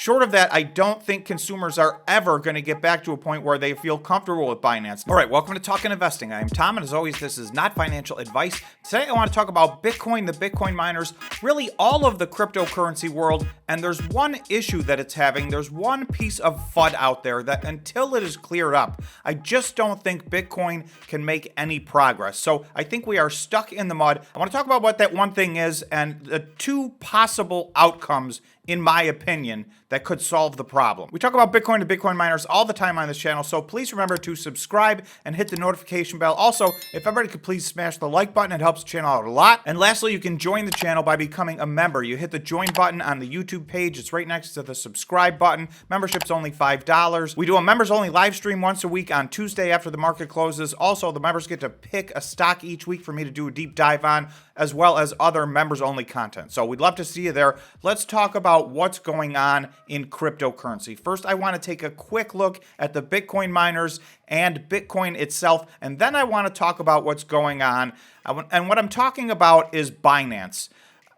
Short of that, I don't think consumers are ever going to get back to a point where they feel comfortable with Binance. All right, welcome to Talking Investing. I am Tom, and as always, this is not financial advice. Today, I want to talk about Bitcoin, the Bitcoin miners, really all of the cryptocurrency world, and there's one issue that it's having. There's one piece of FUD out there that until it is cleared up, I just don't think Bitcoin can make any progress. So I think we are stuck in the mud. I want to talk about what that one thing is and the two possible outcomes, in my opinion, that could solve the problem. We talk about Bitcoin and Bitcoin miners all the time on this channel, so please remember to subscribe and hit the notification bell. Also, if everybody could please smash the like button, it helps the channel out a lot. And lastly, you can join the channel by becoming a member. You hit the join button on the YouTube page. It's right next to the subscribe button. Membership's only $5. We do a members only live stream once a week on Tuesday after the market closes. Also, the members get to pick a stock each week for me to do a deep dive on, as well as other members only content. So we'd love to see you there. Let's talk about what's going on in cryptocurrency. First, I want to take a quick look at the Bitcoin miners and Bitcoin itself, and then I want to talk about what's going on. And what I'm talking about is Binance.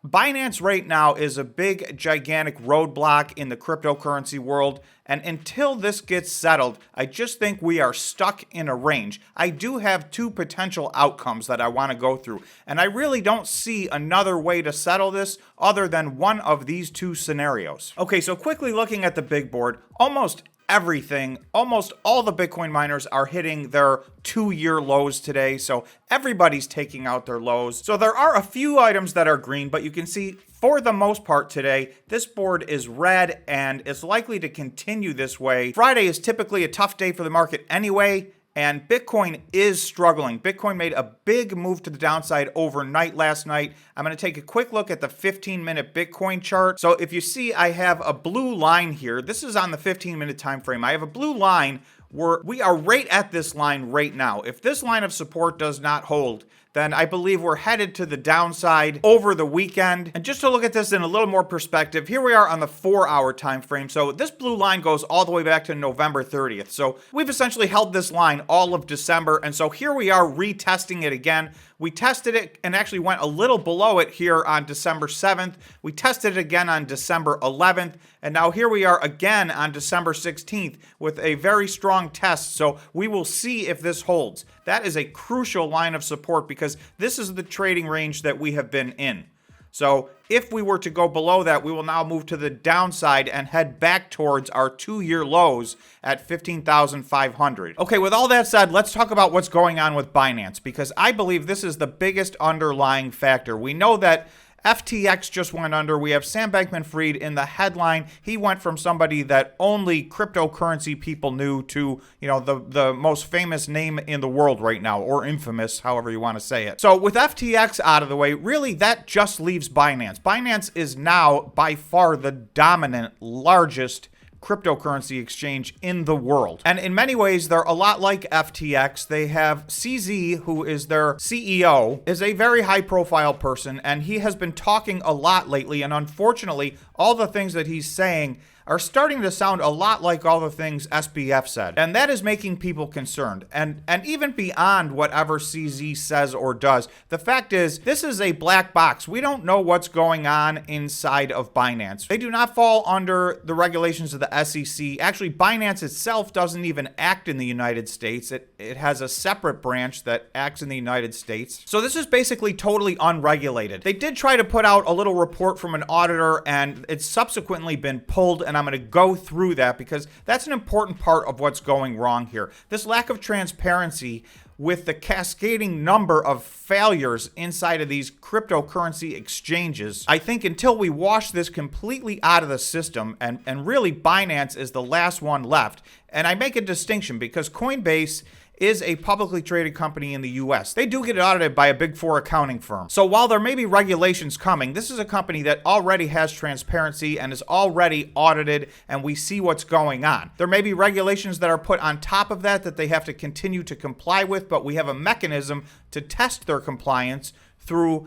Binance right now is a big, gigantic roadblock in the cryptocurrency world. And until this gets settled, I just think we are stuck in a range. I do have two potential outcomes that I want to go through. And I really don't see another way to settle this other than one of these two scenarios. Okay, so quickly looking at the big board, almost all the Bitcoin miners are hitting their 2-year lows today. So everybody's taking out their lows. So there are a few items that are green, but you can see for the most part today, this board is red and it's likely to continue this way. Friday is typically a tough day for the market anyway. And Bitcoin is struggling. Bitcoin made a big move to the downside overnight last night. I'm going to take a quick look at the 15-minute Bitcoin chart. So if you see, I have a blue line here. This is on the 15-minute time frame. I have a blue line where we are right at this line right now. If this line of support does not hold, then I believe we're headed to the downside over the weekend. And just to look at this in a little more perspective, here we are on the 4-hour time frame. So this blue line goes all the way back to November 30th. So we've essentially held this line all of December. And so here we are retesting it again. We tested it and actually went a little below it here on December 7th. We tested it again on December 11th. And now here we are again on December 16th with a very strong test. So we will see if this holds. That is a crucial line of support because this is the trading range that we have been in. So if we were to go below that, we will now move to the downside and head back towards our 2-year lows at 15,500. Okay, with all that said, let's talk about what's going on with Binance because I believe this is the biggest underlying factor. We know that FTX just went under. We have Sam Bankman-Fried in the headline. He went from somebody that only cryptocurrency people knew to, the most famous name in the world right now, or infamous, however you want to say it. So with FTX out of the way, really that just leaves Binance. Binance is now by far the dominant, largest cryptocurrency exchange in the world. And in many ways, they're a lot like FTX. They have CZ, who is their CEO, is a very high profile person, and he has been talking a lot lately. And unfortunately, all the things that he's saying are starting to sound a lot like all the things SBF said. And that is making people concerned. And even beyond whatever CZ says or does, the fact is, this is a black box. We don't know what's going on inside of Binance. They do not fall under the regulations of the SEC. Actually, Binance itself doesn't even act in the United States. It has a separate branch that acts in the United States. So this is basically totally unregulated. They did try to put out a little report from an auditor, and it's subsequently been pulled, and I'm going to go through that because that's an important part of what's going wrong here. This lack of transparency with the cascading number of failures inside of these cryptocurrency exchanges. I think until we wash this completely out of the system, and really Binance is the last one left, and I make a distinction because Coinbase is a publicly traded company in the US. They do get audited by a Big Four accounting firm. So while there may be regulations coming, this is a company that already has transparency and is already audited, and we see what's going on. There may be regulations that are put on top of that they have to continue to comply with, but we have a mechanism to test their compliance through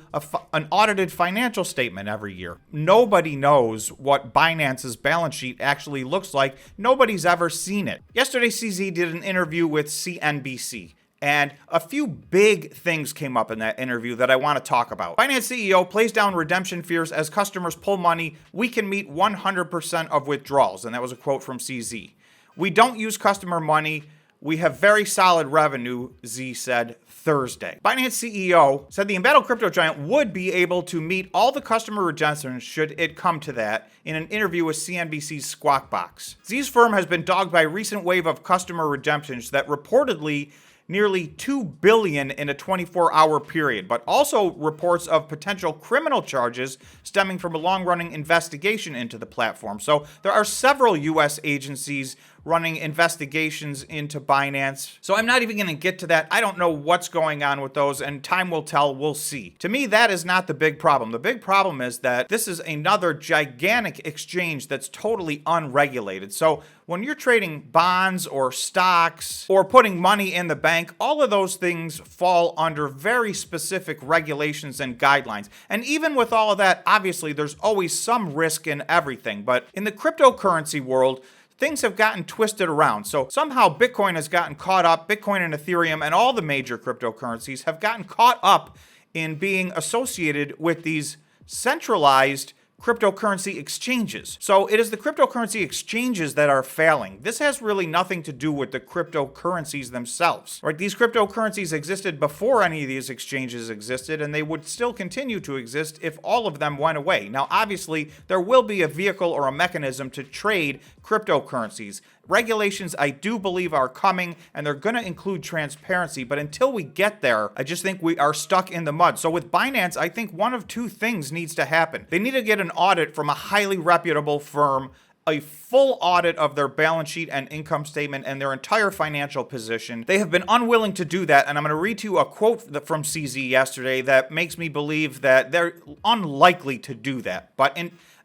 an audited financial statement every year. Nobody knows what Binance's balance sheet actually looks like. Nobody's ever seen it. Yesterday, CZ did an interview with CNBC. And a few big things came up in that interview that I want to talk about. Binance CEO plays down redemption fears as customers pull money. We can meet 100% of withdrawals. And that was a quote from CZ. We don't use customer money. We have very solid revenue, Z said Thursday. Binance CEO said the embattled crypto giant would be able to meet all the customer redemptions should it come to that in an interview with CNBC's Squawk Box. Z's firm has been dogged by a recent wave of customer redemptions that reportedly nearly $2 billion in a 24-hour period, but also reports of potential criminal charges stemming from a long-running investigation into the platform. So there are several U.S. agencies running investigations into Binance. So I'm not even going to get to that. I don't know what's going on with those, and time will tell. We'll see. To me, that is not the big problem. The big problem is that this is another gigantic exchange that's totally unregulated. So when you're trading bonds or stocks or putting money in the bank, all of those things fall under very specific regulations and guidelines. And even with all of that, obviously, there's always some risk in everything. But in the cryptocurrency world, things have gotten twisted around. So somehow Bitcoin has gotten caught up. Bitcoin and Ethereum and all the major cryptocurrencies have gotten caught up in being associated with these centralized cryptocurrency exchanges. So it is the cryptocurrency exchanges that are failing. This has really nothing to do with the cryptocurrencies themselves, right? These cryptocurrencies existed before any of these exchanges existed, and they would still continue to exist if all of them went away. Now, obviously, there will be a vehicle or a mechanism to trade cryptocurrencies. Regulations, I do believe, are coming, and they're going to include transparency. But until we get there, I just think we are stuck in the mud. So with Binance, I think one of two things needs to happen. They need to get an audit from a highly reputable firm, a full audit of their balance sheet and income statement and their entire financial position. They have been unwilling to do that, and I'm going to read to you a quote from CZ yesterday that makes me believe that they're unlikely to do that. But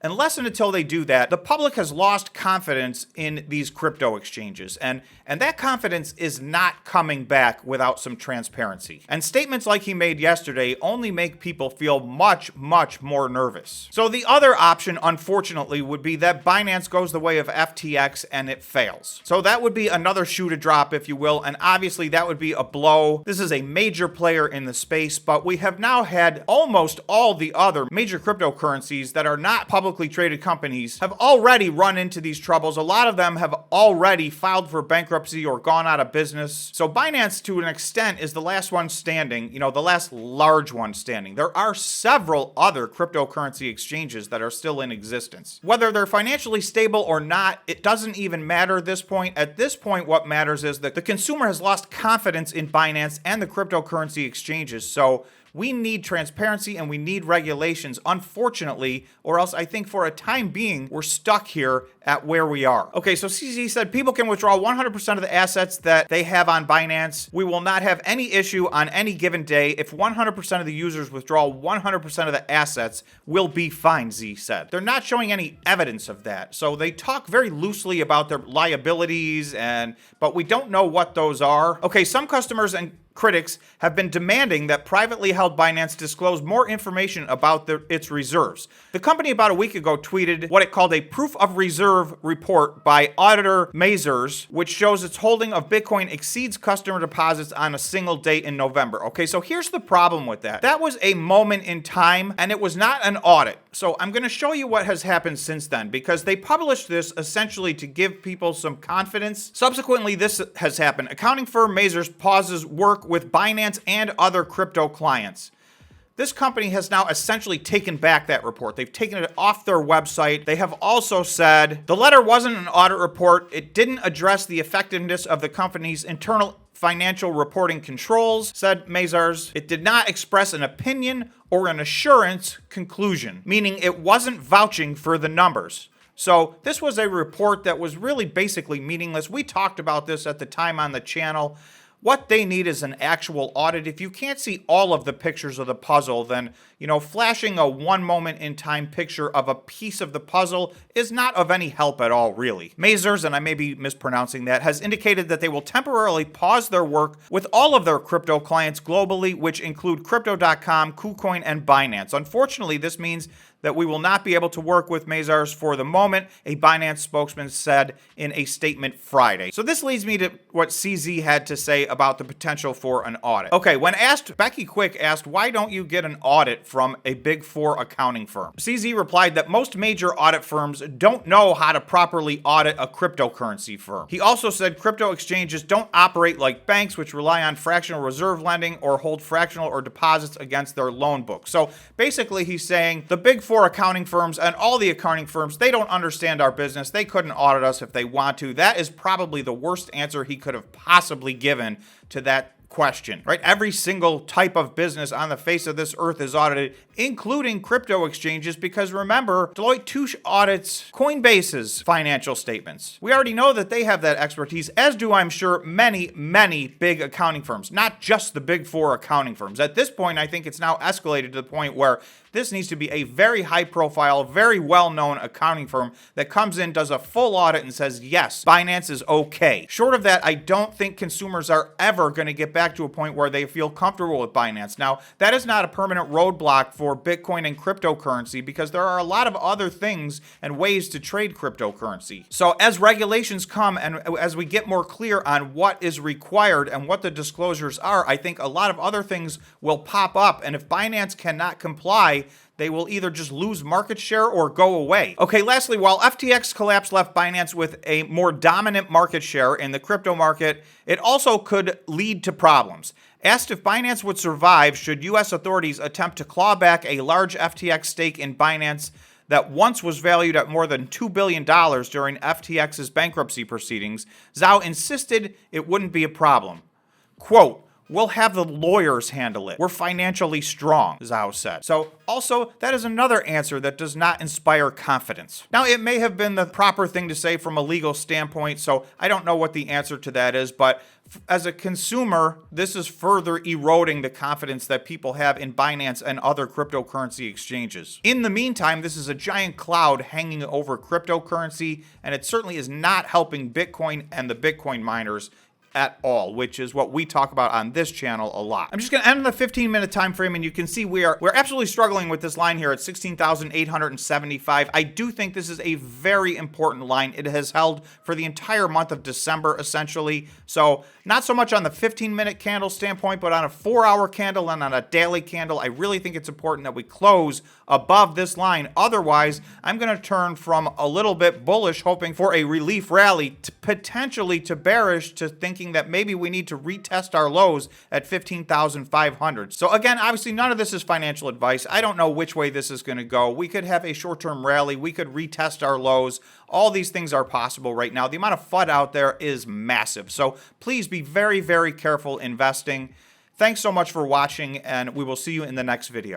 unless and until they do that, the public has lost confidence in these crypto exchanges, and that confidence is not coming back without some transparency. And statements like he made yesterday only make people feel much, much more nervous. So the other option, unfortunately, would be that Binance goes the way of FTX and it fails. So that would be another shoe to drop, if you will, and obviously that would be a blow. This is a major player in the space, but we have now had almost all the other major cryptocurrencies that are not publicly traded companies have already run into these troubles. A lot of them have already filed for bankruptcy or gone out of business. So Binance, to an extent, is the last one standing, the last large one standing. There are several other cryptocurrency exchanges that are still in existence. Whether they're financially stable or not, it doesn't even matter at this point. At this point, what matters is that the consumer has lost confidence in Binance and the cryptocurrency exchanges. So we need transparency and we need regulations, unfortunately, or else I think for a time being, we're stuck here at where we are. Okay, so CZ said people can withdraw 100% of the assets that they have on Binance. We will not have any issue on any given day. If 100% of the users withdraw 100% of the assets, we'll be fine, Z said. They're not showing any evidence of that. So they talk very loosely about their liabilities, but we don't know what those are. Okay, some customers and critics have been demanding that privately held Binance disclose more information about its reserves. The company about a week ago tweeted what it called a proof of reserve report by auditor Mazars, which shows its holding of Bitcoin exceeds customer deposits on a single date in November. Okay, so here's the problem with that. That was a moment in time, and it was not an audit. So I'm going to show you what has happened since then, because they published this essentially to give people some confidence. Subsequently, this has happened. Accounting firm Mazars pauses work with Binance and other crypto clients. This company has now essentially taken back that report. They've taken it off their website. They have also said the letter wasn't an audit report. It didn't address the effectiveness of the company's internal financial reporting controls, said Mazars. It did not express an opinion or an assurance conclusion, meaning it wasn't vouching for the numbers. So this was a report that was really basically meaningless. We talked about this at the time on the channel. What they need is an actual audit. If you can't see all of the pictures of the puzzle, then, flashing a one moment in time picture of a piece of the puzzle is not of any help at all, really. Mazars, and I may be mispronouncing that, has indicated that they will temporarily pause their work with all of their crypto clients globally, which include Crypto.com, KuCoin, and Binance. Unfortunately, this means that we will not be able to work with Mazars for the moment, a Binance spokesman said in a statement Friday. So this leads me to what CZ had to say about the potential for an audit. Okay, when asked, Becky Quick asked, why don't you get an audit from a Big Four accounting firm? CZ replied that most major audit firms don't know how to properly audit a cryptocurrency firm. He also said crypto exchanges don't operate like banks, which rely on fractional reserve lending or hold fractional or deposits against their loan book. So basically he's saying the Big Four accounting firms and all the accounting firms, they don't understand our business. They couldn't audit us if they want to. That is probably the worst answer he could have possibly given to that question, right? Every single type of business on the face of this earth is audited, including crypto exchanges, because remember, Deloitte Touche audits Coinbase's financial statements. We already know that they have that expertise, as do, I'm sure, many, many big accounting firms, not just the Big Four accounting firms. At this point, I think it's now escalated to the point where this needs to be a very high-profile, very well-known accounting firm that comes in, does a full audit, and says, yes, Binance is okay. Short of that, I don't think consumers are ever going to get back to a point where they feel comfortable with Binance. Now, that is not a permanent roadblock for Bitcoin and cryptocurrency because there are a lot of other things and ways to trade cryptocurrency. So as regulations come and as we get more clear on what is required and what the disclosures are, I think a lot of other things will pop up. And if Binance cannot comply, they will either just lose market share or go away. Okay, lastly, while FTX collapse left Binance with a more dominant market share in the crypto market, it also could lead to problems. Asked if Binance would survive should U.S. authorities attempt to claw back a large FTX stake in Binance that once was valued at more than $2 billion during FTX's bankruptcy proceedings, Zhao insisted it wouldn't be a problem. Quote, "We'll have the lawyers handle it. We're financially strong," Zhao said. So also, that is another answer that does not inspire confidence. Now, it may have been the proper thing to say from a legal standpoint, so I don't know what the answer to that is, but as a consumer, this is further eroding the confidence that people have in Binance and other cryptocurrency exchanges. In the meantime, this is a giant cloud hanging over cryptocurrency, and it certainly is not helping Bitcoin and the Bitcoin miners at all, which is what we talk about on this channel a lot. I'm just going to end the 15-minute time frame, and you can see we're absolutely struggling with this line here at 16,875. I do think this is a very important line. It has held for the entire month of December, essentially. So not so much on the 15-minute candle standpoint, but on a 4-hour candle and on a daily candle, I really think it's important that we close above this line. Otherwise, I'm going to turn from a little bit bullish, hoping for a relief rally, to potentially to bearish, to thinking that maybe we need to retest our lows at 15,500. So again, obviously none of this is financial advice. I don't know which way this is going to go. We could have a short-term rally. We could retest our lows. All these things are possible right now. The amount of FUD out there is massive. So please be very, very careful investing. Thanks so much for watching, and we will see you in the next video.